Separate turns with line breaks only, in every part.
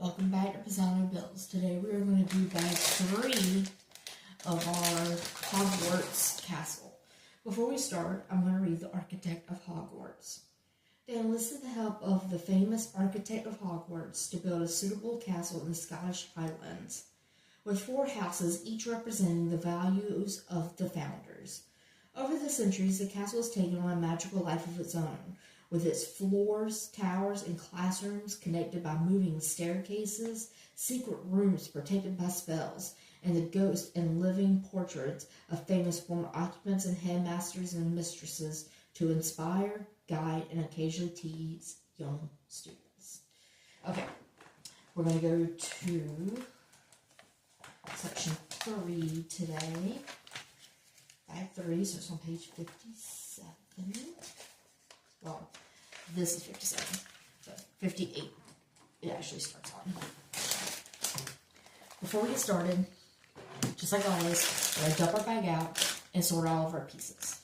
Welcome back to Pisano Bills. Today we are going to do bag 3 of our Hogwarts castle. Before we start, I'm going to read The Architect of Hogwarts. They enlisted the help of the famous architect of Hogwarts to build a suitable castle in the Scottish Highlands, with 4 houses each representing the values of the founders. Over the centuries, the castle has taken on a magical life of its own, with its floors, towers, and classrooms connected by moving staircases, secret rooms protected by spells, and the ghosts and living portraits of famous former occupants and headmasters and mistresses to inspire, guide, and occasionally tease young students. Okay, we're going to go to section 3 today. Bag 3, so it's on page 57. Well, this is 57, so 58 it actually starts on. Before we get started, just like always, we're going to dump our bag out and sort all of our pieces.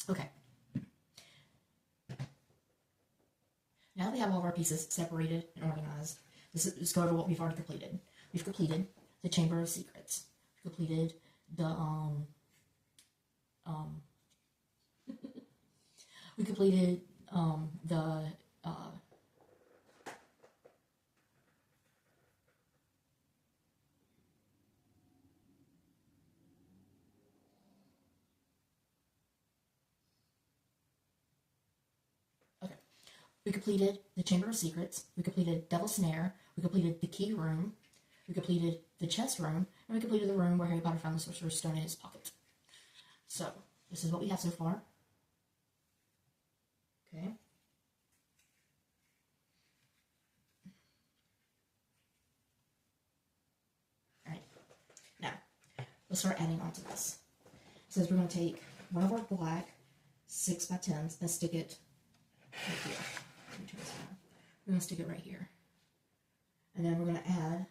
Okay. Now that we have all of our pieces separated and organized, let's go over what we've already completed. We've completed the Chamber of Secrets. We've completed the we completed the We completed the Chamber of Secrets, we completed Devil's Snare, we completed the Key Room, we completed the Chest Room, and we completed the room where Harry Potter found the Sorcerer's Stone in his pocket. So, this is what we have so far. Okay. Alright. Now, let's start adding on to this. It says we're going to take one of our black 6x10s and stick it right here. We're going to stick it right here. And then we're going to add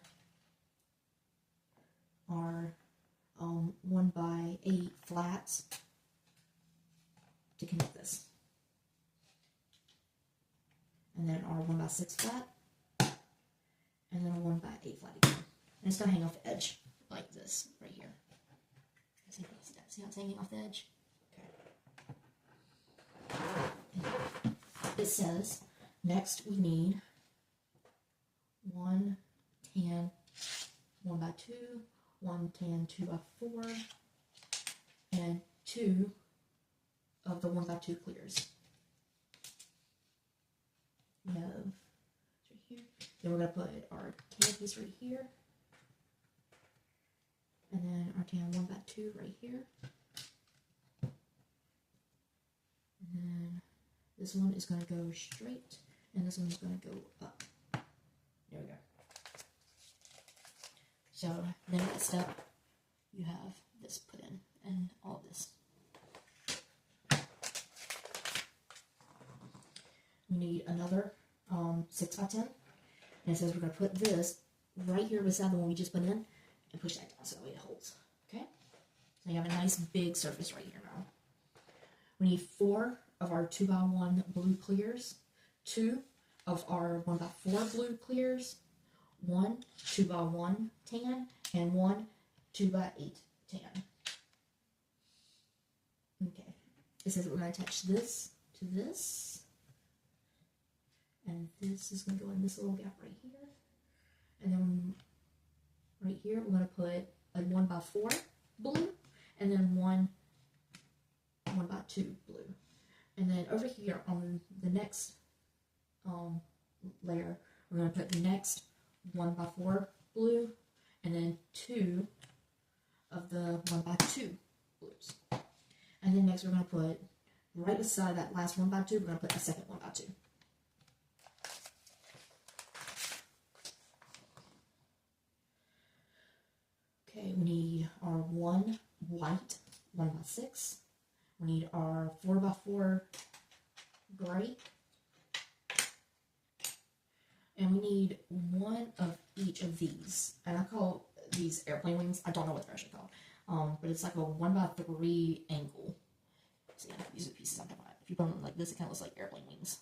our 1x8 flats to connect this. And then our 1x6 flat. And then a 1x8 flat again. And it's going to hang off the edge like this right here. See how it's hanging off the edge? Okay. It says, next we need 1 tan 1x2, 1 tan 2x4, and 2 of the 1x2 clears. We have right here. Then we're going to put our tan piece right here. And then our tan 1x2 right here. And then this one is going to go straight, and this one is going to go up. There we go. So, the next step, you have this put in and all of this. We need another 6x10, and it says we're going to put this right here beside the one we just put in and push that down so that way it holds. Okay, so you have a nice big surface right here now. We need 4 of our 2x1 blue clears, 2 of our 1x4 blue clears, 1 2x1 tan, and 1 2x8 tan. Okay, it says we're going to attach this to this, and this is going to go in this little gap right here, and then right here we're going to put a 1x4 blue, and then 1x2 blue, and then over here on the next layer we're going to put the next 1x4 blue, and then 2 of the 1x2 blues. And then next we're going to put, right beside that last 1x2, we're going to put a second 1x2. Okay, we need our 1 white 1x6. We need our 4x4 gray. And we need 1 of each of these. And I call these airplane wings. I don't know what they're actually called. But it's like a 1x3 angle. So yeah, these are the pieces I'm talking about. If you put them like this, it kind of looks like airplane wings.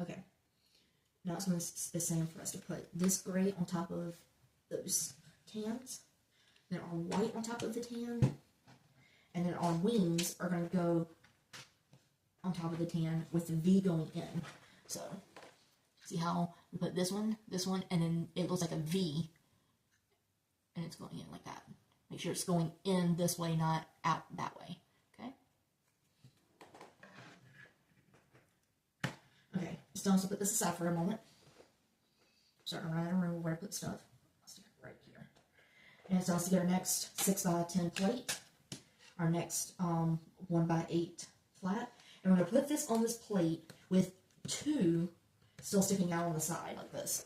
Okay. Now it's going to be the same for us to put this gray on top of those tans. Then our white on top of the tan. And then our wings are going to go on top of the tan with the V going in. So, see how we put this one, and then it looks like a V, and it's going in like that. Make sure it's going in this way, not out that way, okay? Okay, just don't put this aside for a moment. Starting to run out of room where I put stuff. I'll stick it right here. And it's also to get our next 6x10 plate, our next 1x8 flat. And we're going to put this on this plate with 2 still sticking out on the side like this.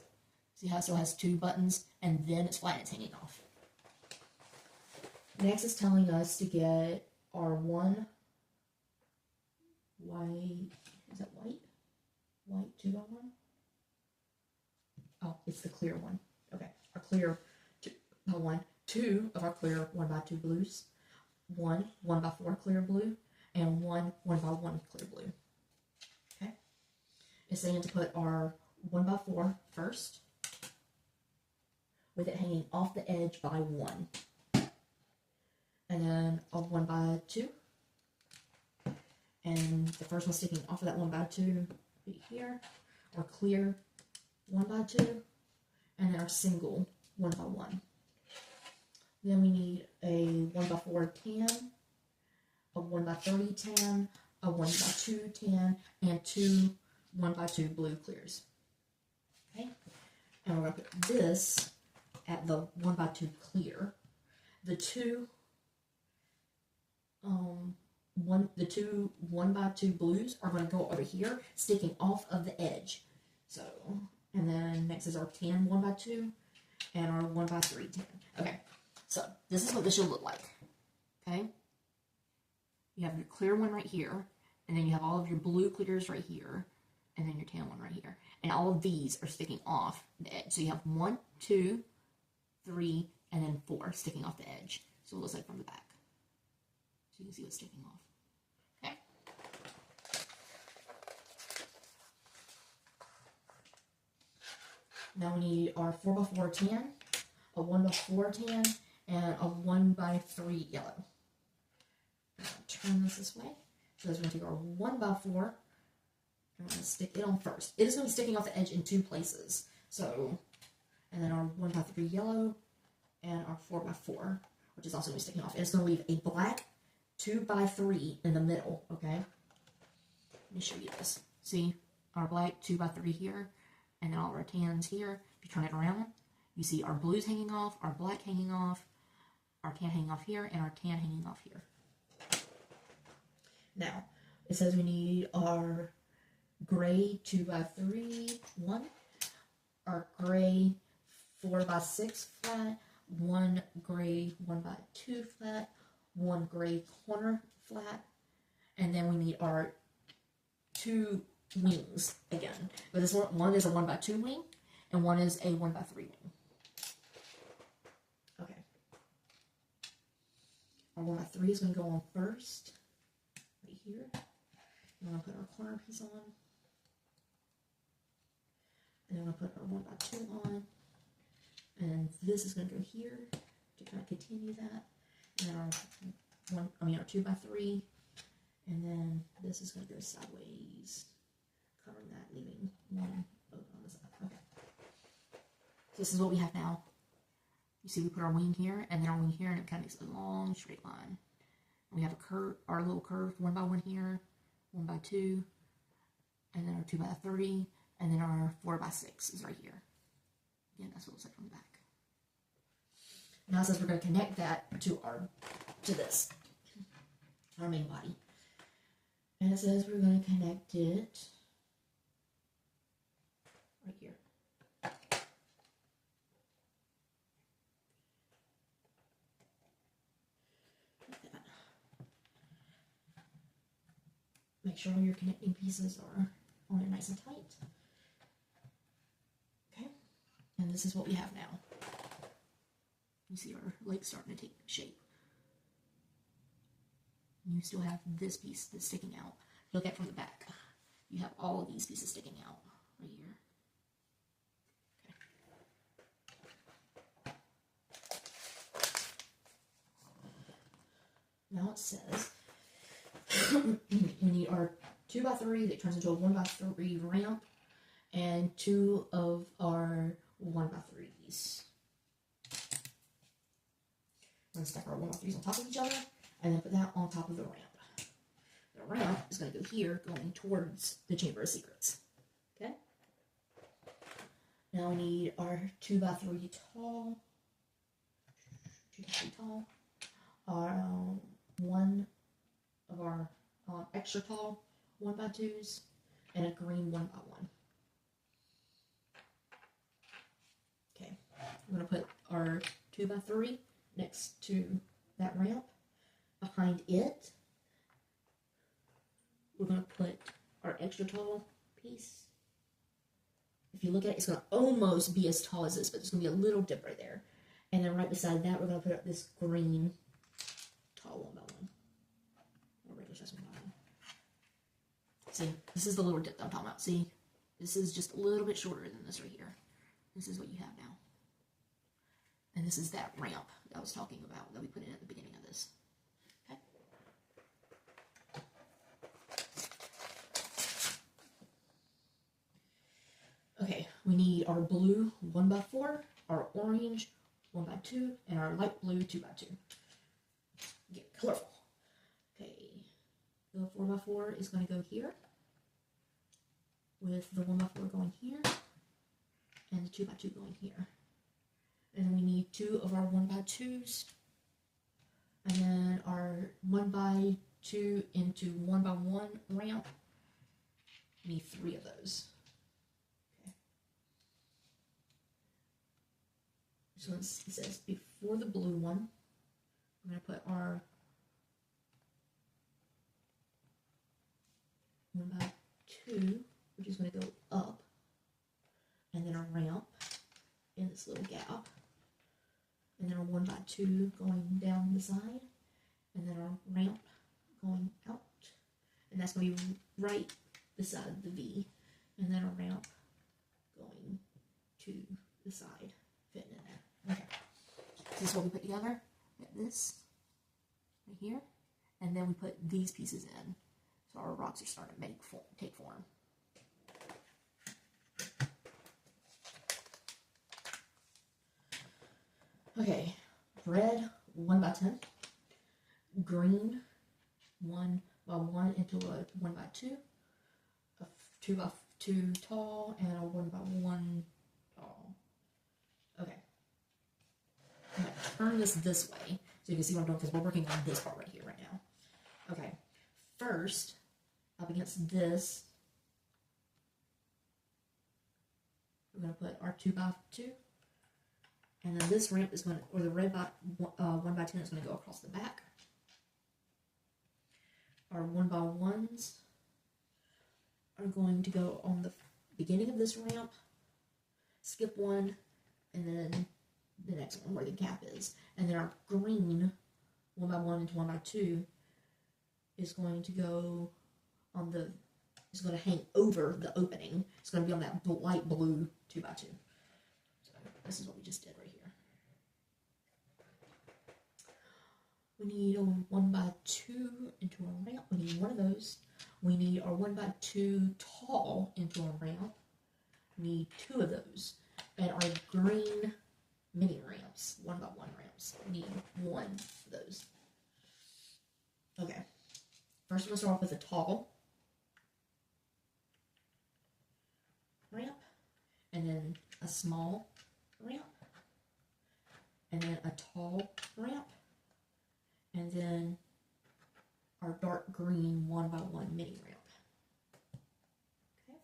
See how it still has 2 buttons, and then it's flat and it's hanging off. Next is telling us to get our 1 white, is that white? White 2x1? Oh, it's the clear one. Okay, our clear 2x1. 2 of our clear 1x2 blues. 1 1x4 clear blue. And 1 1x1 clear blue. Okay? It's saying to put our 1x4 first, with it hanging off the edge by 1. And then a 1x2. And the first one sticking off of that 1x2 right here. Our clear 1x2. And then our single 1x1. Then we need a 1x4 tan, a 1x3 tan, a 1x2 tan, and 2 1x2 blue clears. Okay? And we're going to put this at the 1x2 clear. The two 1x2 blues are going to go over here, sticking off of the edge. So, and then next is our tan 1x2 and our 1x3 tan. Okay, so this is what this should look like. Okay? You have your clear one right here, and then you have all of your blue clears right here, and then your tan one right here. And all of these are sticking off the edge. So you have 1, 2, 3, and then 4 sticking off the edge. So it looks like from the back. So you can see what's sticking off. Okay? Now we need our 4x4 tan, a 1x4 tan, and a 1x3 yellow. Turn this way. So we're going to take our 1x4. We're going to stick it on first. It is going to be sticking off the edge in 2 places. So, and then our 1x3 yellow and our 4x4, which is also going to be sticking off. And it's going to leave a black 2x3 in the middle. Okay. Let me show you this. See our black 2x3 here, and then all our tans here. If you turn it around, you see our blues hanging off, our black hanging off, our tan hanging off here, and our tan hanging off here. Now, it says we need our gray 2x3 one, our gray 4x6 flat, one gray 1x2 flat, one gray corner flat, and then we need our 2 wings again. But this one is a 1x2 wing, and one is a 1x3 wing. Okay. Our 1x3 is going to go on first, right here. I'm going to put our corner piece on. And then I'm going to put our 1x2 on. And this is going to go here to kind of continue that. And then our 2x3. And then this is going to go sideways, covering that, leaving one open on the side. Okay. So this is what we have now. You see we put our wing here, and then our wing here, and it kind of makes a long straight line. We have a curve, our little curved 1x1 here, 1x2, and then our 2x3, and then our 4x6 is right here. Again, that's what it looks like from the back. Now it says we're going to connect that to this, our main body. And it says we're going to connect it right here. Like that. Make sure all your connecting pieces are on there nice and tight. Okay, and this is what we have now. You see our legs starting to take shape. You still have this piece that's sticking out. Look at from the back. You have all of these pieces sticking out right here. Okay. Now it says we need our 2x3 that turns into a 1x3 ramp, and 2 of our 1x3s. We're going to stack our 1x3s on top of each other, and then put that on top of the ramp. The ramp is going to go here, going towards the Chamber of Secrets. Okay? Now we need our 2x3 tall. 2x3 tall. Our one of our extra tall 1x2s, and a green 1x1. Okay, I'm going to put our 2x3 next to that ramp. Behind it, we're going to put our extra tall piece. If you look at it, it's going to almost be as tall as this, but there's going to be a little dip right there. And then right beside that, we're going to put up this green tall 1x1. Or regular size 1x1. See, this is the little dip that I'm talking about. See, this is just a little bit shorter than this right here. This is what you have now. And this is that ramp that I was talking about that we put in at the beginning of this. Okay, we need our blue 1x4, our orange 1x2, and our light blue 2x2. Get colorful. Okay, the 4x4 is going to go here, with the 1x4 going here, and the 2x2 going here. And then we need 2 of our 1x2s, and then our 1x2 into 1x1 ramp. We need 3 of those. So it says before the blue one, I'm going to put our 1x2, which is going to go up, and then our ramp in this little gap, and then our 1x2 going down the side, and then our ramp going out, and that's going to be right beside the V, and then our ramp going to the side, fitting in there. Okay, this is what we put together. We got this right here, and then we put these pieces in, so our rocks are starting to take form. Okay, red 1x10, green 1x1 into a 1x2, a 2x2 tall, and a 1x1 tall. Okay. I'm going to turn this way so you can see what I'm doing, because we're working on this part right here, right now. Okay, first, up against this, we're going to put our 2x2, And then this ramp is going to, or the red by 1x10 is going to go across the back. Our 1x1s are going to go on the beginning of this ramp, skip one, and then the next one where the gap is. And then our green 1x1 into 1x2 is going to go on the, is going to hang over the opening. It's going to be on that light blue 2x2. So this is what we just did right here. We need a 1x2 into a ramp. We need one of those. We need our 1x2 tall into a ramp. We need two of those. And our green mini ramps, 1x1 ramps. We need one of those. Okay. First, we're going to start off with a tall ramp, and then a small ramp, and then a tall ramp, and then our dark green 1x1 mini ramp. Okay.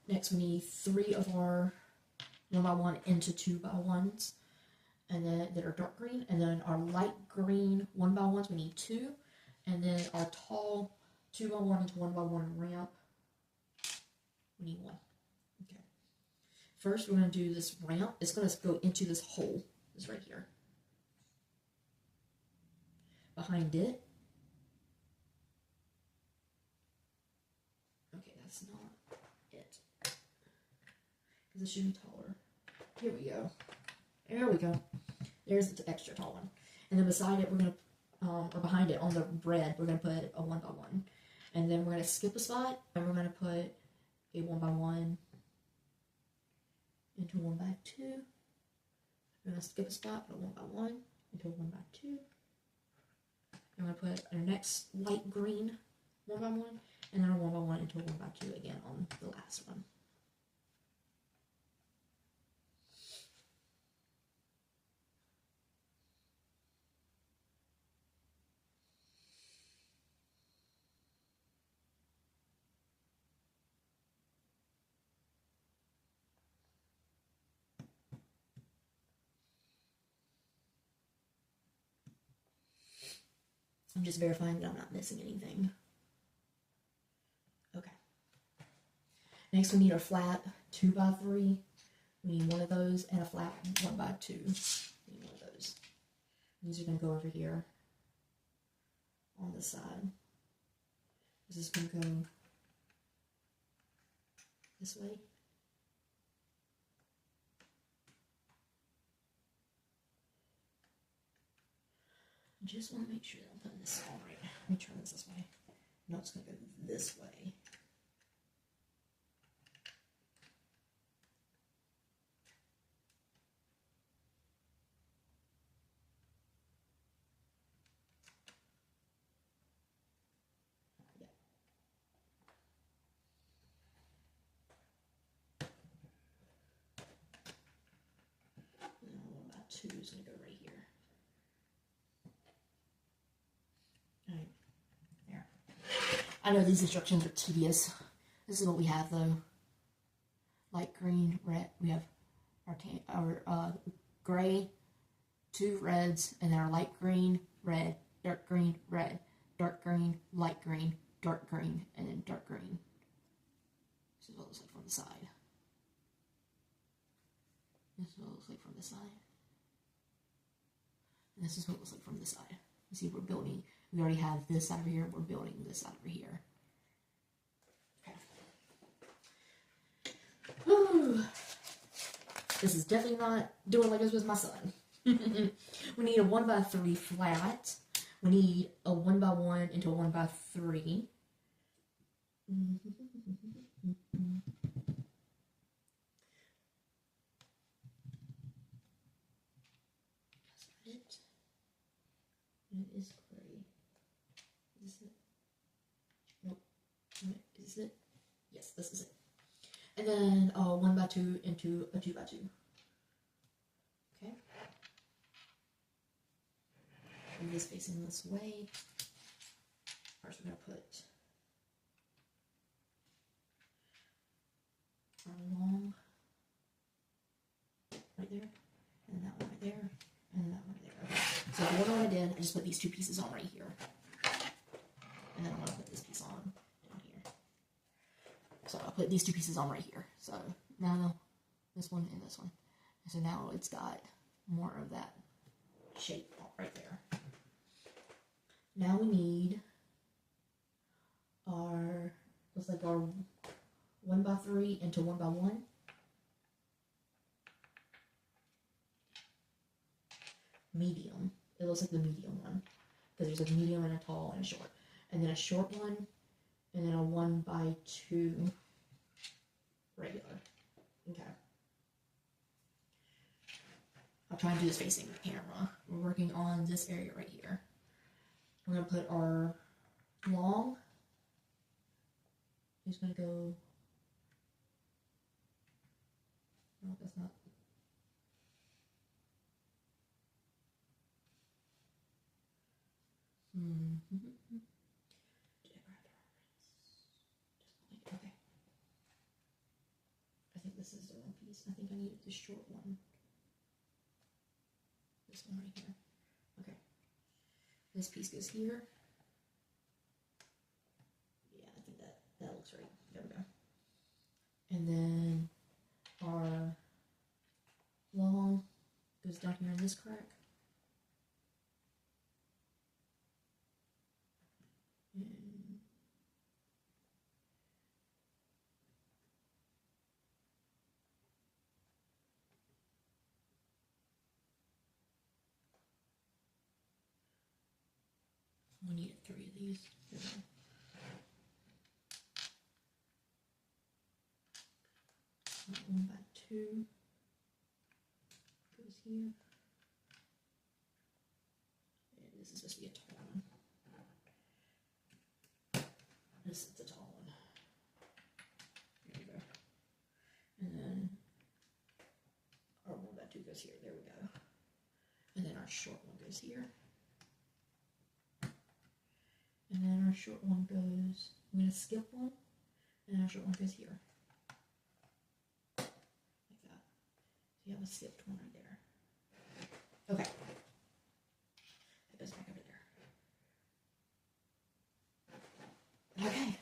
Next, we need 3 of our 1x1 into 2x1s, and then that are dark green, and then our light green 1x1s, we need 2, and then our tall 2x1 into 1x1 ramp, we need 1. Okay. First, we're going to do this ramp. It's going to go into this hole. This right here. Behind it. Okay, that's not it. Because it should be taller. Here we go. There we go. There's the extra tall one. And then beside it, we're going to, or behind it on the red, we're going to put a 1x1. And then we're going to skip a spot, and we're going to put a 1x1 into a 1x2. We're going to skip a spot, put a 1x1 into a 1x2. And we're going to put our next light green 1x1, and then a 1x1 into a 1x2 again on the last one. I'm just verifying that I'm not missing anything. Okay. Next, we need our flat 2x3. We need one of those, and a flat 1x2. We need one of those. These are going to go over here on the side. This is going to go this way. I just want to make sure that I'm putting this all right. Let me turn this way. No, it's going to go this way. Yeah. And then 1x2 is going to go right here. Alright, there. I know these instructions are tedious. This is what we have though. Light green, red. We have our gray, 2 reds, and then our light green, red, dark green, red, dark green, light green, dark green, and then dark green. This is what it looks like from the side. This is what it looks like from the side. And this is what it looks like from the side. You see, we're building. We already have this side over here. We're building this side over here. Okay. Whew. This is definitely not doing like this with my son. We need a 1x3 flat. We need a 1x1 into a 1x3. It is gray. Is it? Nope. Is it? Yes, this is it. And then 1x2 into a 2x2. Okay. And this facing this way. First, we're going to put our long what I did, I just put these two pieces on right here. And then I'm going to put this piece on down here. So I'll put these two pieces on right here. So now this one and this one. And so now it's got more of that shape right there. Now we need our, looks like our 1x3 into 1x1. Medium. It looks like the medium one. Because there's a medium and a tall and a short. And then a short one, and then a 1x2 regular. Okay. I'll try and do this facing the camera. We're working on this area right here. We're going to put our long. He's going to go. No, that's not. Okay. I think this is the wrong piece. I think I needed the short one. This one right here. Okay. This piece goes here. Yeah, I think that looks right. There we go. And then our long goes down here in this crack. And we need 3 of these. 1x2 goes here. And this is supposed to be a tall one. This is the tall one. There we go. And then our 1x2 goes here. There we go. And then our short one goes here. And then our short one goes, I'm going to skip one, and our short one goes here. Like that. So you have a skipped one right there. Okay. That goes back over there. Okay.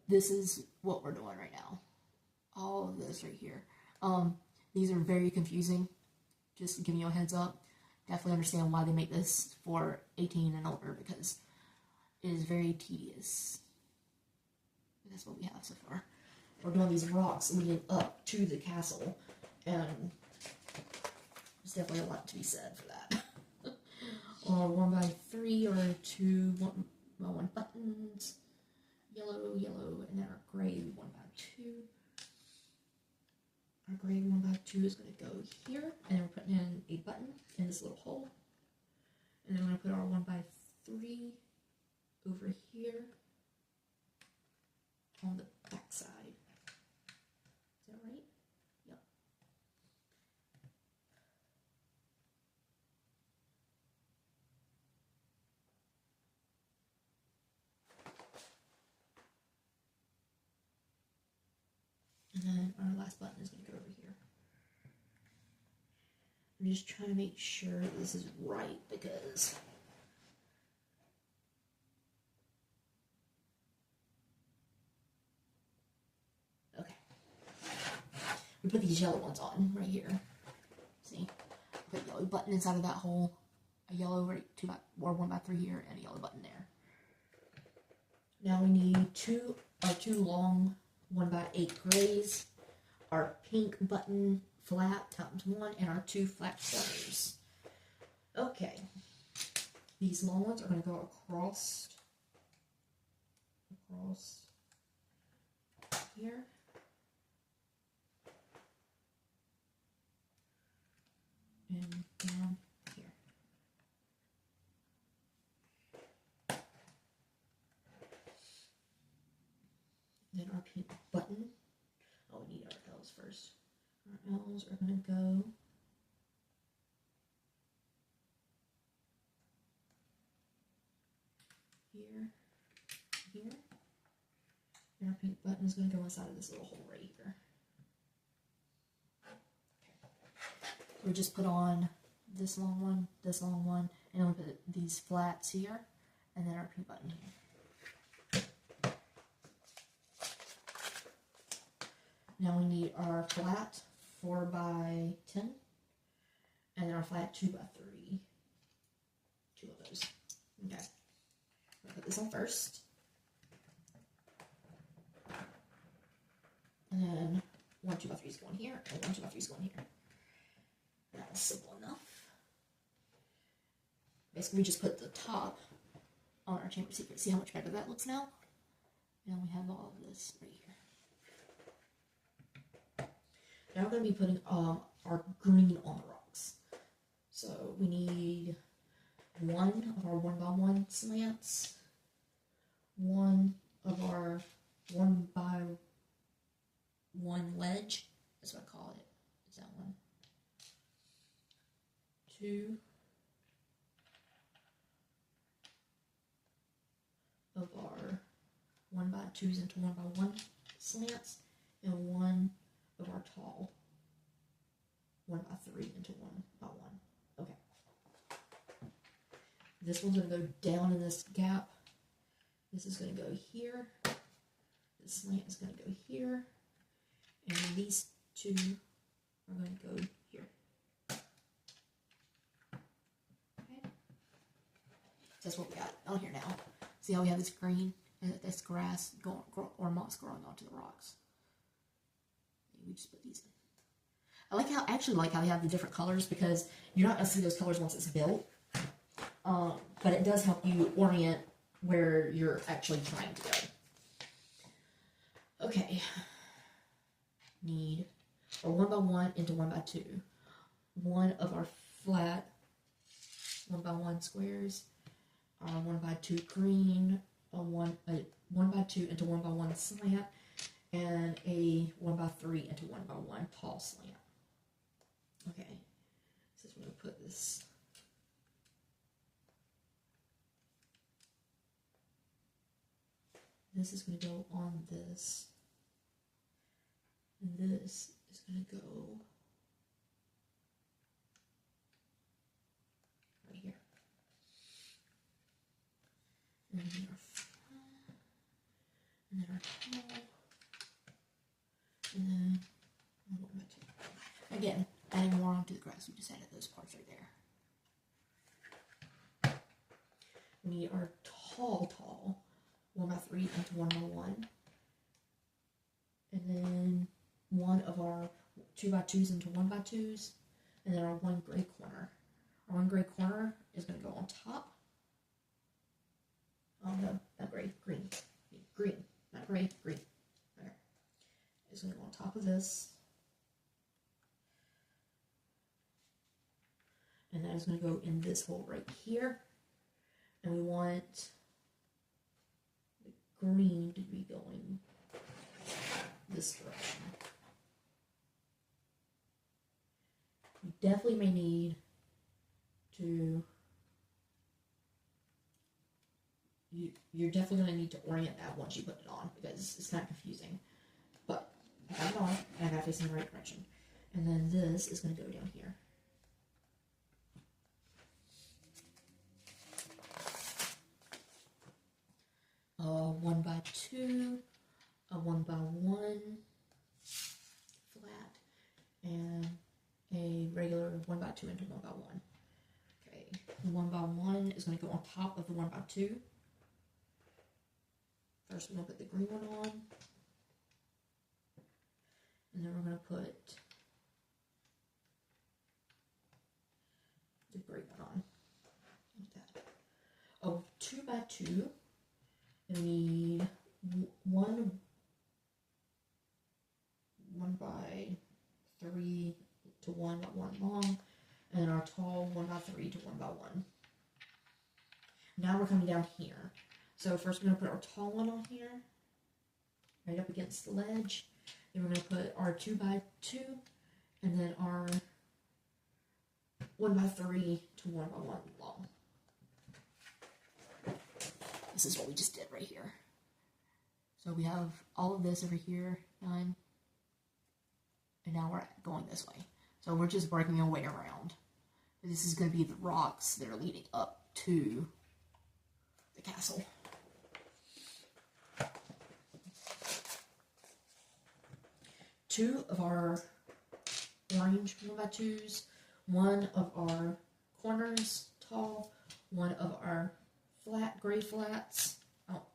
This is what we're doing right now. All of this right here. These are very confusing. Just giving you a heads up. Definitely understand why they make this for 18 and older, because it is very tedious. That's what we have so far. We're doing these rocks leading up to the castle, and there's definitely a lot to be said for that. Or 1x3 or 2 1 buttons, yellow, and then our gray 1x2. Our gray 1x2 is going to go here, and we're putting in a button in this little hole. And then we're going to put our 1x3 over here on the back side. Is that right? Yep. And then our last button is going to go over here. I'm just trying to make sure this is right, because okay. We put these yellow ones on right here. See? Put a yellow button inside of that hole, a yellow right 1x3 here, and a yellow button there. Now we need our two long 1x8 grays, our pink button flat times 1, and our 2 flat centers. Okay. These long ones are going to go across here. And down here. Then our pink button. Oh, we need our L's first. Our L's are going to go here, here. And our pink button is going to go inside of this little hole right here. Okay. We just put on this long one, and then we put these flats here, and then our P button here. Now we need our flat 4x10, and then our flat 2x3. 2 of those. Okay. I'm gonna put this on first. And then 1 2x3 is going here, and 1 2x3 is going here. That was simple enough. Basically, we just put the top on our chamber secret. See how much better that looks now? And we have all of this right here. Now we're going to be putting our green on the rocks. So we need 1 of our 1x1 slants, 1 of our 1x1 ledge. That's what I call it. Is that one? 2 of our 1x2s into 1x1 slants, and 1 of our tall 1x3 into 1x1. Okay. This one's going to go down in this gap. This is going to go here. This slant is going to go here. And these 2 are going to go here. Okay. So that's what we got on here now. See how we have this green and this grass or moss growing onto the rocks. We just put these in. I actually like how they have the different colors, because you're not going to see those colors once it's built. But it does help you orient where you're actually trying to go. Okay. Need our 1x1 into 1x2. 1 of our flat 1x1 squares, our 1x2 green, a 1x2 into 1x1 slant, and a 1x3 into 1x1 tall slant. Okay, so we're going to put this. This is going to go on this. And this is going to go right here. And then our flat, and then our tall, and then again, adding more onto the grass. We just added those parts right there. We need our tall 1x3 into 1x1, and then 1 of our 2x2s into 1x2s, and then our 1 gray corner. Our 1 gray corner is going to go on top. Oh no, not gray, green. Green, not gray, green. There. It's going to go on top of this. And that is going to go in this hole right here. And we want the green to be going this direction. You definitely may need to, you're definitely going to need to orient that once you put it on, because it's kind of confusing. But I have it on, and I got to face in the right direction. And then this is going to go down here. A 1x2, a 1x1 flat, and a regular 1x2 into 1x1. Okay, the 1x1 is going to go on top of the 1x2. First, we're going to put the green one on, and then we're going to put the gray one on, like that. Oh, 2x2. We need 1 1x3 to 1x1 long, and our tall 1x3 to 1x1. Now we're coming down here. So first we're going to put our tall one on here, right up against the ledge. Then we're going to put our 2x2, and then our 1x3 to 1x1 long. This is what we just did right here. So we have all of this over here done, and now we're going this way. So we're just working our way around. This is going to be the rocks that are leading up to the castle. Two of our orange 1x2s, one of our corners tall, one of our flat gray flats,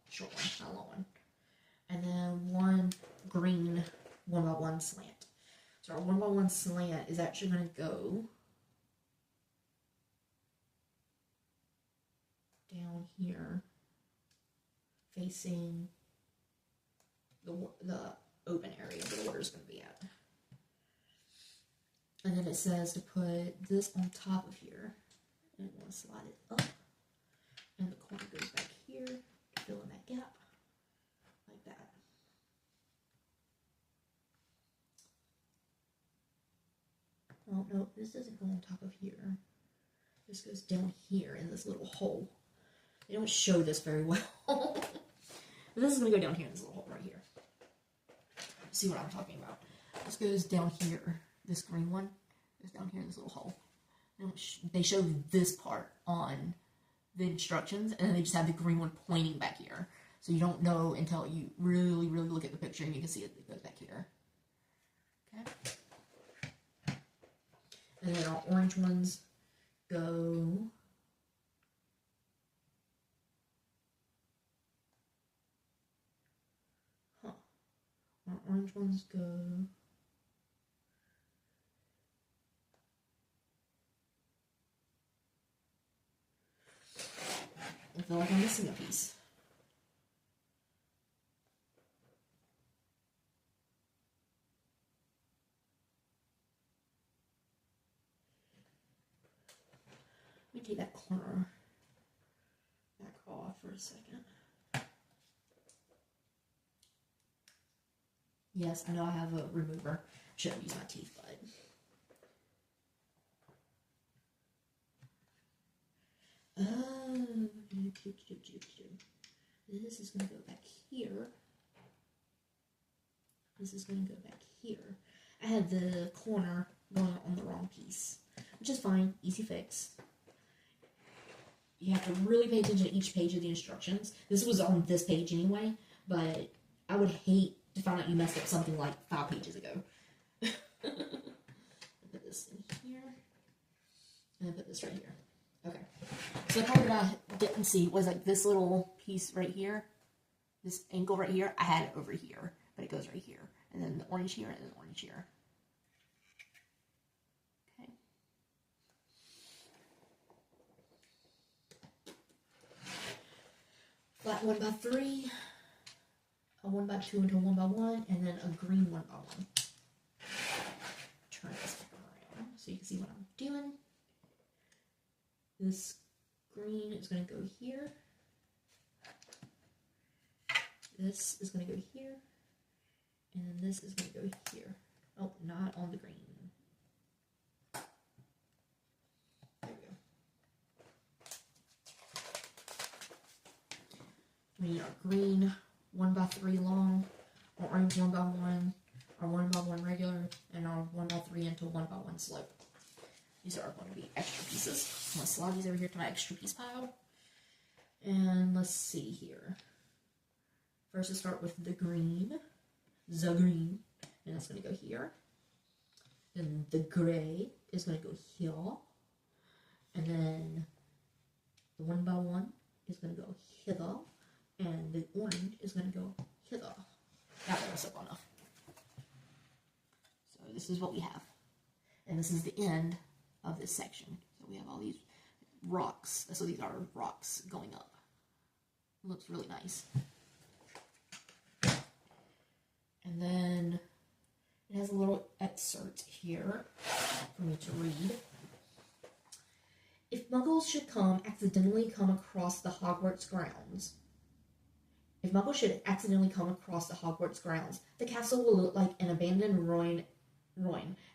short one, not long one, and then one green 1x1 slant. So our 1x1 slant is actually going to go down here, facing the open area where the water is going to be at. And then it says to put this on top of here, and we want to slide it up, and the corner goes back here to fill in that gap, like that. Oh no, this doesn't go on top of here. This goes down here in this little hole. They don't show this very well. But this is going to go down here in this little hole right here. See what I'm talking about. This goes down here. This green one goes down here in this little hole. They show this part on the instructions, and then they just have the green one pointing back here. So you don't know until you really, really look at the picture, and you can see it goes back here. Okay. And then our orange ones go our orange ones go I feel like I'm missing a piece. Let me take that corner back off for a second. Yes, I know I have a remover. Shouldn't use my teeth, but this is going to go back here. This is going to go back here. I had the corner going on the wrong piece, which is fine. Easy fix. You have to really pay attention to each page of the instructions. This was on this page anyway, but I would hate to find out you messed up something like 5 pages ago. Put this in here, and then put this right here. Okay. So the part that I didn't see was like this little piece right here, this angle right here. I had it over here, but it goes right here, and then the orange here, and then the orange here. Okay. Flat 1x3. A 1x2 into a 1x1, and then a green 1x1. Turn this back around so you can see what I'm doing. This green is going to go here. This is going to go here. And then this is going to go here. Oh, not on the green. There we go. We need our green 1x3 long, our orange 1x1, our 1x1 regular, and our 1x3 into 1x1 slope. These are going to be extra pieces. I'm going to slide these over here to my extra piece pile. And let's see here. First, let's start with the green. And that's going to go here. Then the gray is going to go here. And then the 1x1 is going to go hither. And the orange is going to go hither. That was up enough. So this is what we have. And this is the end of this section. So we have all these rocks. So these are rocks going up. It looks really nice. And then it has a little excerpt here for me to read. If muggles should accidentally come across the Hogwarts grounds, the castle will look like an abandoned ruin,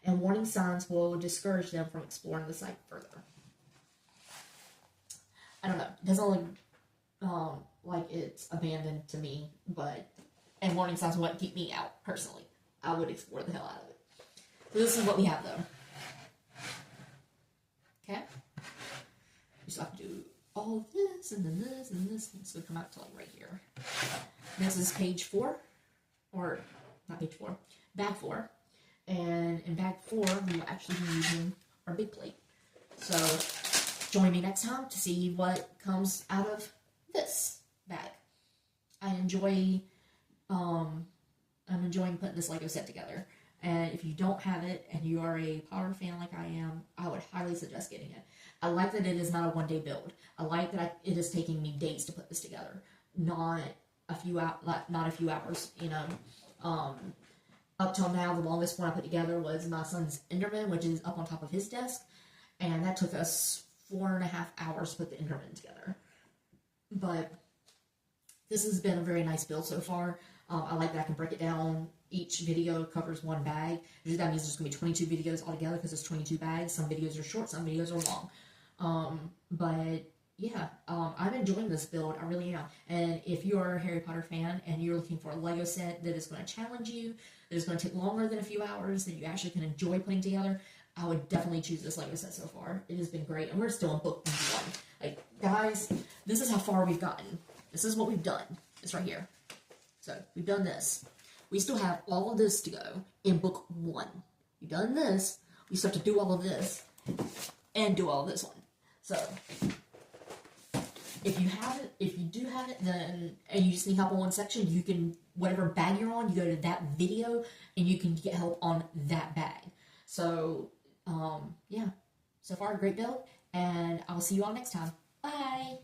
and warning signs will discourage them from exploring the site further. I don't know. It doesn't look like it's abandoned to me, and warning signs wouldn't keep me out, personally. I would explore the hell out of it. So this is what we have, though. Okay? You still have to do all of this, and then this, and this, and so come out to like right here. This is page 4, or not page 4, bag 4. And in bag 4, we will actually be using our big plate. So join me next time to see what comes out of this bag. I'm enjoying putting this Lego set together. And if you don't have it and you are a Power fan like I am, I would highly suggest getting it. I like that it is not a one-day build. I like that it is taking me days to put this together, not a few hours. You know, up till now, the longest one I put together was my son's Enderman, which is up on top of his desk, and that took us 4.5 hours to put the Enderman together. But this has been a very nice build so far. I like that I can break it down. Each video covers one bag. That means there's going to be 22 videos altogether because it's 22 bags. Some videos are short, some videos are long. But yeah, I'm enjoying this build. I really am. And if you're a Harry Potter fan and you're looking for a Lego set that is going to challenge you, that is going to take longer than a few hours, that you actually can enjoy putting together, I would definitely choose this Lego set so far. It has been great. And we're still in book 1. Like, guys, this is how far we've gotten. This is what we've done. It's right here. So, we've done this. We still have all of this to go in book 1. We've done this. We still have to do all of this and do all of this one. So, if you do have it, then, and you just need help on one section, you can, whatever bag you're on, you go to that video and you can get help on that bag. So, yeah. So far, a great build, and I'll see you all next time. Bye!